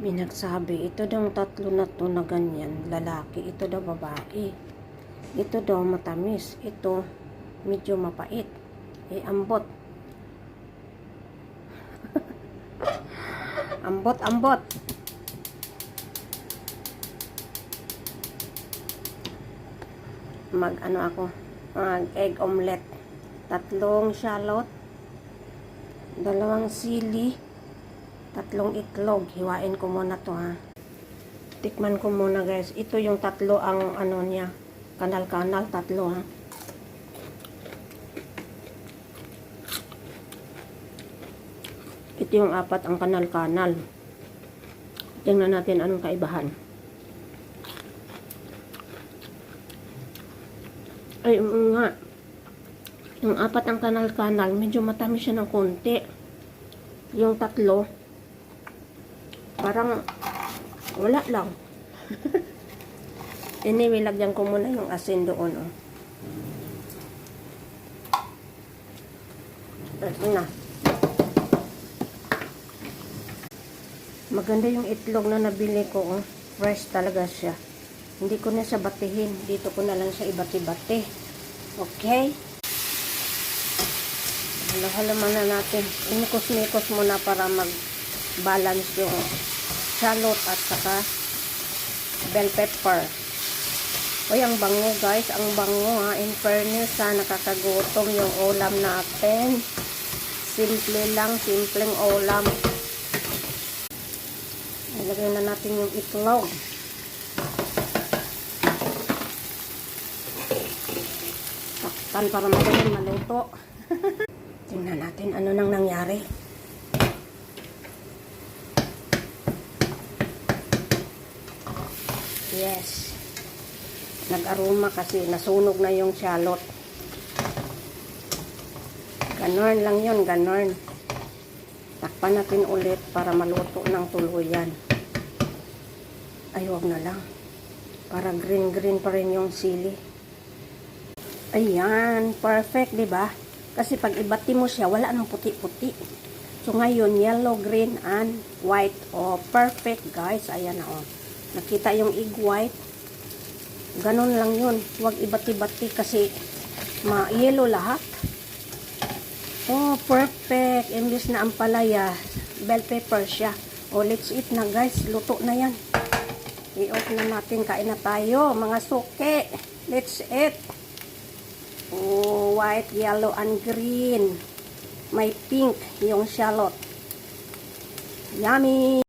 May nagsabi, ito daw tatlo na to na ganyan, lalaki, ito daw babae. Ito daw matamis, ito medyo mapait. Ambot. Ambot. Mag egg omelette. 3 shallot, 2 sili, 3 itlog. Hiwain ko muna to ha. Tikman ko muna guys. Ito yung 3 ang niya. Kanal-kanal 3 ha. Ito yung 4 ang kanal-kanal. Tingnan natin anong kaibahan. Ay, nga. Yung 4 ang kanal-kanal, medyo matamis siya ng konti. Yung 3, parang wala lang. Anyway, lagyan ko muna yung asin doon. Oh. Ito na. Maganda yung itlog na nabili ko. Oh. Fresh talaga siya. Hindi ko na siya batihin. Dito ko na lang siya ibati-bati. Okay? Halo-halo muna natin. Inikos-mikos muna para mag-balance yung shallot at saka bell pepper. Uy, ang bango guys. Ang bango ha. In fairness ha, nakakagutom yung ulam natin. Simple lang. Simpleng ulam. Ilagay na natin yung itlog. Takpan para magaling maluto. Tingnan natin ano nang nangyari. Yes. Nag-aroma kasi nasunog na yung shallot. Ganon lang yun, ganon. Takpan natin ulit para maluto ng tuluyan. Ay, wag na lang. Para green-green pa rin yung sili. Ayan, perfect, 'di ba? Kasi pag ibati mo siya, wala nang puti-puti. So ngayon, yellow, green, and white. Oh, perfect, guys. Ayan na, oh. Nakita yung egg white. Ganon lang yun. Huwag ibati-bati kasi ma-yellow lahat. Oh, perfect. Imbis na ampalaya, bell pepper siya. Oh, let's eat na, guys. Luto na yan. I-off na natin. Kain na tayo, mga suke. Let's eat. Oh, white, yellow, and green. May pink yung shallot. Yummy!